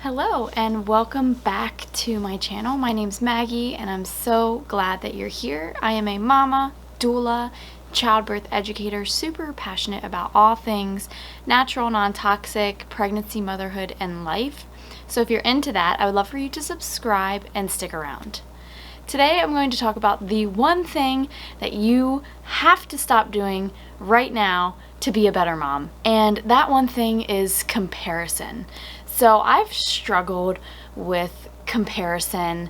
Hello and welcome back to my channel. My name's Maggie and I'm so glad that you're here. I am a mama, doula, childbirth educator, super passionate about all things natural, non-toxic, pregnancy, motherhood, and life. So if you're into that, I would love for you to subscribe and stick around. Today I'm going to talk about the one thing that you have to stop doing right now to be a better mom. And that one thing is comparison. So I've struggled with comparison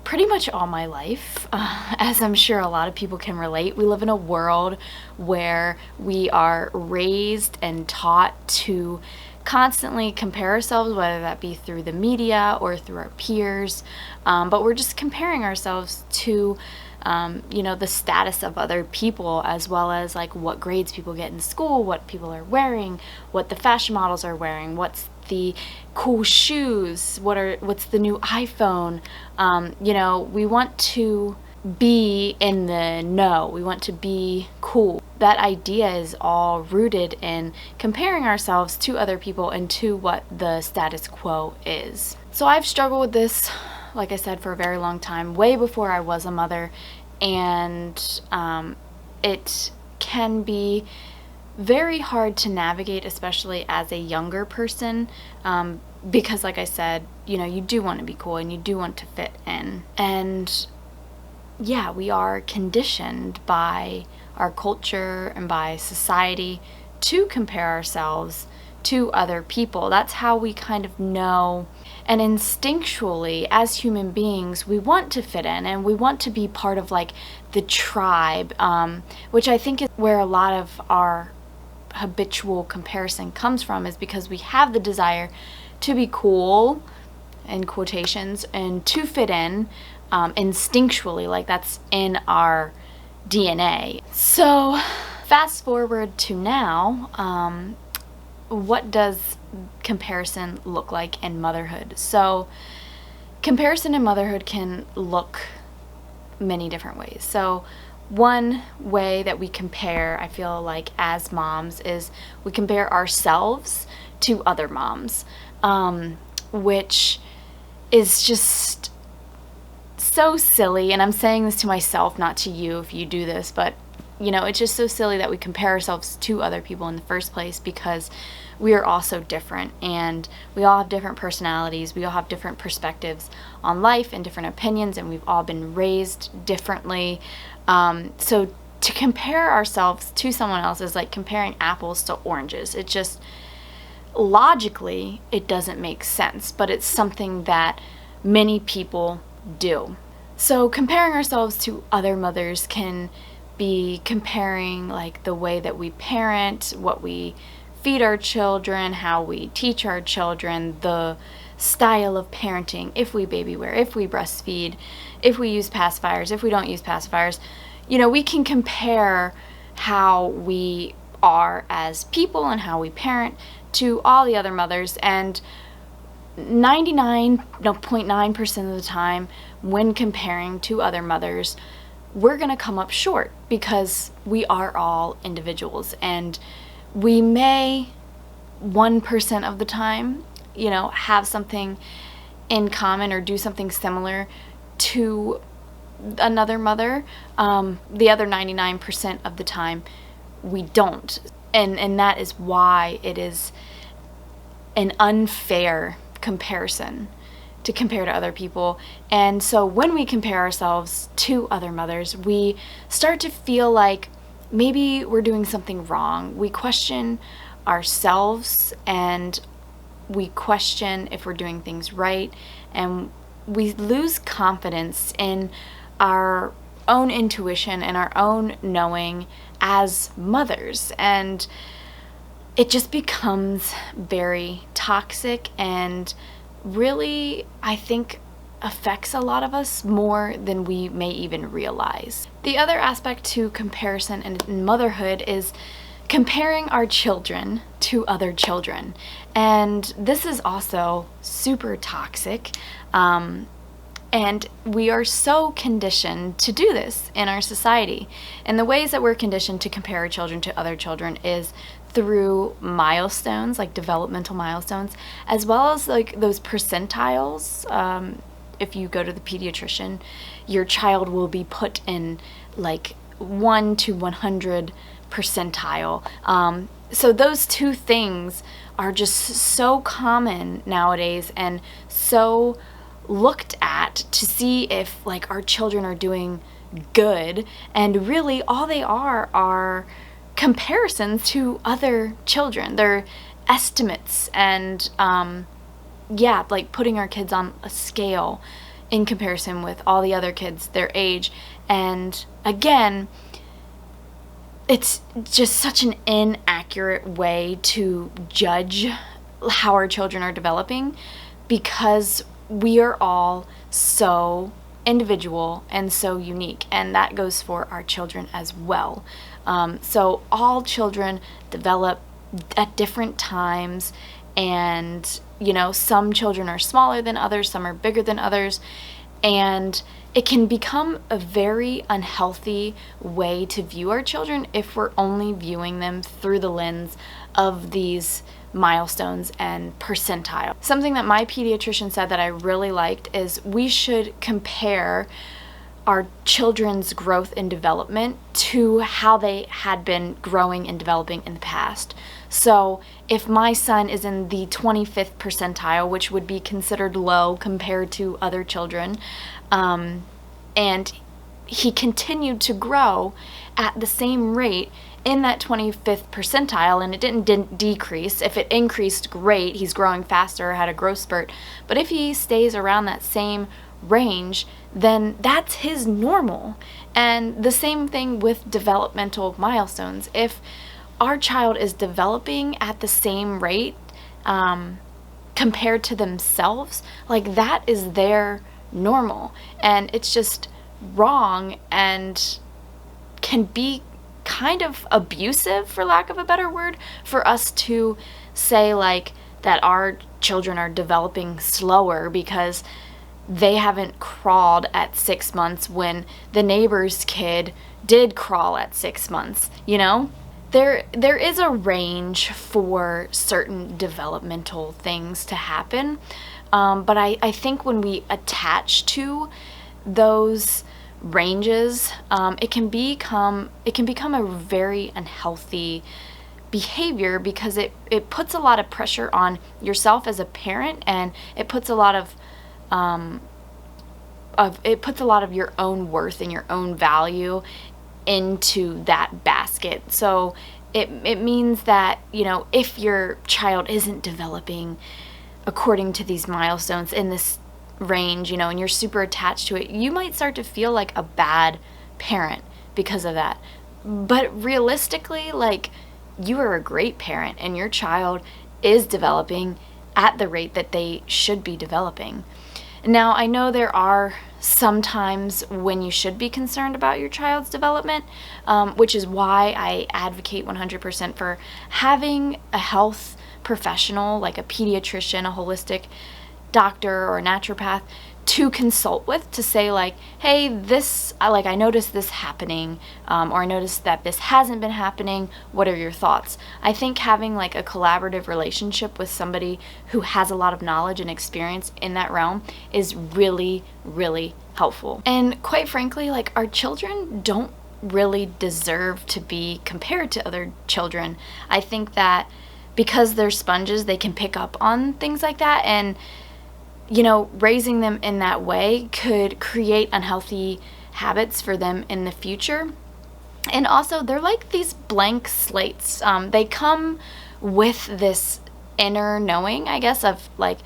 pretty much all my life, as I'm sure a lot of people can relate. We live in a world where we are raised and taught to constantly compare ourselves, whether that be through the media or through our peers, but we're just comparing ourselves to the status of other people, as well as like what grades people get in school, what people are wearing, what the fashion models are wearing, what's the cool shoes, what's the new iPhone. We want to be in the know. We want to be cool. That idea is all rooted in comparing ourselves to other people and to what the status quo is. So I've struggled with this, like I said, for a very long time, way before I was a mother, and it can be very hard to navigate, especially as a younger person, because like I said, you do want to be cool and you do want to fit in. And yeah, we are conditioned by our culture and by society to compare ourselves to other people. That's how we kind of know. And instinctually, as human beings, we want to fit in and we want to be part of like the tribe, which I think is where a lot of our habitual comparison comes from, is because we have the desire to be cool, in quotations, and to fit in instinctually, like that's in our DNA. So fast forward to now, what does comparison look like in motherhood? So comparison in motherhood can look many different ways. So one way that we compare, I feel like, as moms, is we compare ourselves to other moms, which is just so silly. And I'm saying this to myself, not to you if you do this, but it's just so silly that we compare ourselves to other people in the first place, because we are all so different and we all have different personalities. We all have different perspectives on life and different opinions, and we've all been raised differently. So to compare ourselves to someone else is like comparing apples to oranges. It just, logically, it doesn't make sense, but it's something that many people do. So comparing ourselves to other mothers can be comparing like the way that we parent, what we feed our children, how we teach our children, the style of parenting, if we baby wear, if we breastfeed, if we use pacifiers, if we don't use pacifiers. We can compare how we are as people and how we parent to all the other mothers, and 99.9% of the time when comparing to other mothers, we're going to come up short, because we are all individuals, and we may 1% of the time, have something in common or do something similar to another mother. The other 99% of the time we don't. And that is why it is an unfair comparison to compare to other people. And so when we compare ourselves to other mothers, we start to feel like maybe we're doing something wrong. We question ourselves and we question if we're doing things right, and we lose confidence in our own intuition and our own knowing as mothers, and it just becomes very toxic and really, I think, affects a lot of us more than we may even realize. The other aspect to comparison in motherhood is comparing our children to other children, and this is also super toxic. And we are so conditioned to do this in our society. And the ways that we're conditioned to compare our children to other children is through milestones, like developmental milestones, as well as like those percentiles. If you go to the pediatrician, your child will be put in like 1 to 100 percentile. So those two things are just so common nowadays and so looked at to see if like our children are doing good, and really all they are comparisons to other children. They're estimates and yeah, like putting our kids on a scale in comparison with all the other kids their age. And again, it's just such an inaccurate way to judge how our children are developing, because we are all so individual and so unique, and that goes for our children as well. So all children develop at different times, and you know, some children are smaller than others, some are bigger than others, and it can become a very unhealthy way to view our children if we're only viewing them through the lens of these milestones and percentile. Something that my pediatrician said that I really liked is we should compare our children's growth and development to how they had been growing and developing in the past. So if my son is in the 25th percentile, which would be considered low compared to other children, and he continued to grow at the same rate in that 25th percentile, and it didn't decrease. If it increased, great, he's growing faster, had a growth spurt. But if he stays around that same range, then that's his normal. And the same thing with developmental milestones. If our child is developing at the same rate compared to themselves, like that is their normal, and it's just wrong and can be kind of abusive, for lack of a better word, for us to say like that our children are developing slower because they haven't crawled at 6 months when the neighbor's kid did crawl at 6 months, you know? There is a range for certain developmental things to happen, but I think when we attach to those ranges, it can become a very unhealthy behavior, because it puts a lot of pressure on yourself as a parent, and it puts a lot of your own worth and your own value into that basket. So it means that, you know, if your child isn't developing according to these milestones in this range, you know, and you're super attached to it, you might start to feel like a bad parent because of that. But realistically, like, you are a great parent and your child is developing at the rate that they should be developing. Now, I know there are some times when you should be concerned about your child's development, which is why I advocate 100% for having a health professional, like a pediatrician, a holistic doctor, or a naturopath, to consult with, to say like, hey, I noticed this happening, or I noticed that this hasn't been happening. What are your thoughts? I think having like a collaborative relationship with somebody who has a lot of knowledge and experience in that realm is really, really helpful. And quite frankly, like, our children don't really deserve to be compared to other children. I think that because they're sponges, they can pick up on things like that, and you know, raising them in that way could create unhealthy habits for them in the future. And also, they're like these blank slates. They come with this inner knowing, I guess, of like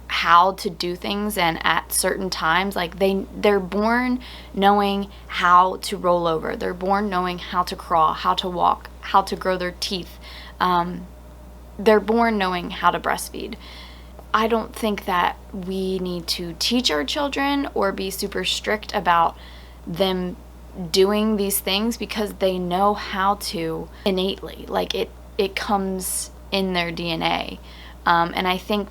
how to do things, and at certain times, like they're born knowing how to roll over. They're born knowing how to crawl, how to walk, how to grow their teeth. They're born knowing how to breastfeed. I don't think that we need to teach our children or be super strict about them doing these things, because they know how to innately. Like, it comes in their DNA. And I think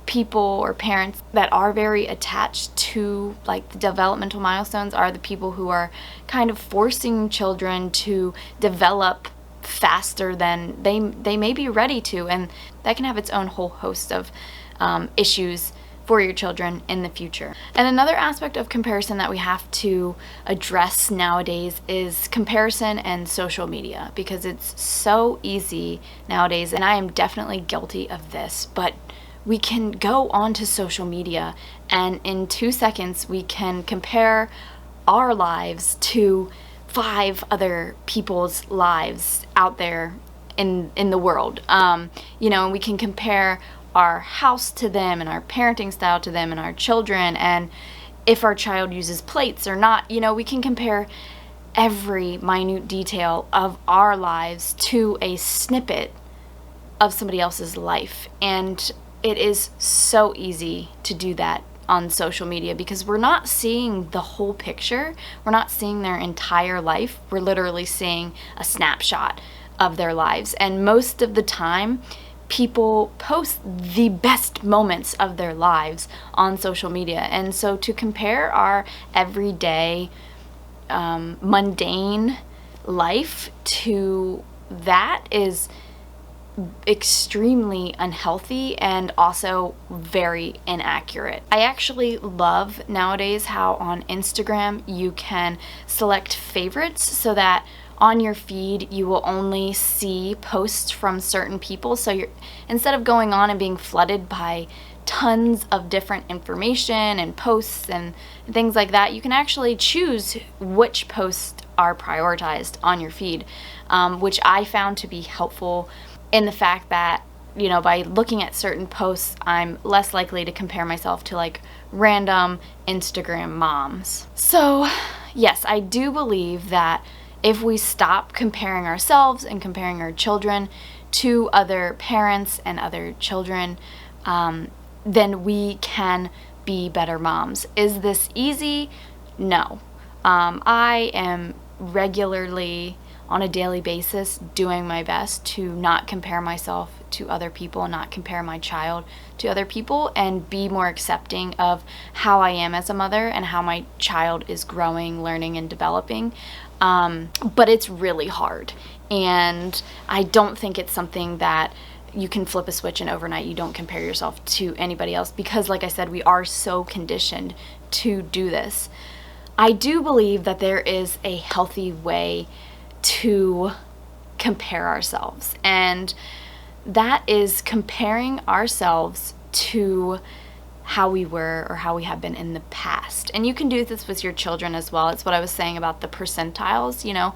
people or parents that are very attached to like the developmental milestones are the people who are kind of forcing children to develop faster than they may be ready to, and that can have its own whole host of issues for your children in the future. And another aspect of comparison that we have to address nowadays is comparison and social media, because it's so easy nowadays, and I am definitely guilty of this, but we can go onto social media and in 2 seconds we can compare our lives to 5 other people's lives out there in the world. You know, and we can compare our house to them and our parenting style to them and our children, and if our child uses plates or not. You know, we can compare every minute detail of our lives to a snippet of somebody else's life, and it is so easy to do that on social media because we're not seeing the whole picture. We're not seeing their entire life. We're literally seeing a snapshot of their lives, and most of the time people post the best moments of their lives on social media. And so to compare our everyday mundane life to that is extremely unhealthy and also very inaccurate. I actually love nowadays how on Instagram you can select favorites so that on your feed you will only see posts from certain people. So you're, instead of going on and being flooded by tons of different information and posts and things like that, you can actually choose which posts are prioritized on your feed, which I found to be helpful in the fact that, you know, by looking at certain posts, I'm less likely to compare myself to like random Instagram moms. So yes, I do believe that if we stop comparing ourselves and comparing our children to other parents and other children, then we can be better moms. Is this easy? No. I am regularly, on a daily basis, doing my best to not compare myself to other people, not compare my child to other people, and be more accepting of how I am as a mother and how my child is growing, learning, and developing. But it's really hard, and I don't think it's something that you can flip a switch and overnight you don't compare yourself to anybody else, because like I said, we are so conditioned to do this. I do believe that there is a healthy way to compare ourselves, and that is comparing ourselves to how we were or how we have been in the past. And you can do this with your children as well. It's what I was saying about the percentiles, you know,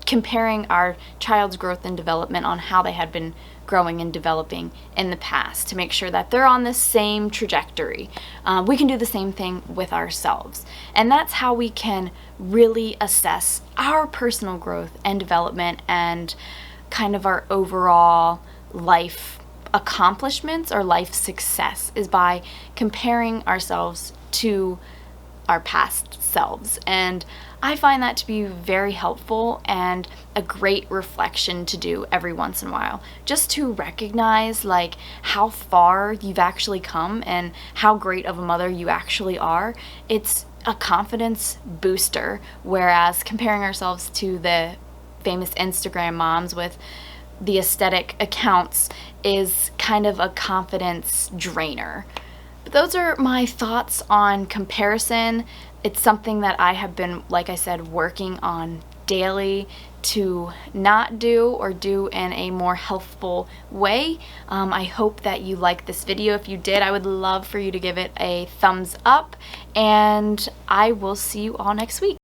comparing our child's growth and development on how they had been growing and developing in the past to make sure that they're on the same trajectory. We can do the same thing with ourselves, and that's how we can really assess our personal growth and development and kind of our overall life accomplishments or life success, is by comparing ourselves to our past selves. And I find that to be very helpful and a great reflection to do every once in a while, just to recognize like how far you've actually come and how great of a mother you actually are. It's a confidence booster, whereas comparing ourselves to the famous Instagram moms with the aesthetic accounts is kind of a confidence drainer. But those are my thoughts on comparison. It's something that I have been, like I said, working on daily to not do, or do in a more healthful way. I hope that you liked this video. If you did, I would love for you to give it a thumbs up, and I will see you all next week.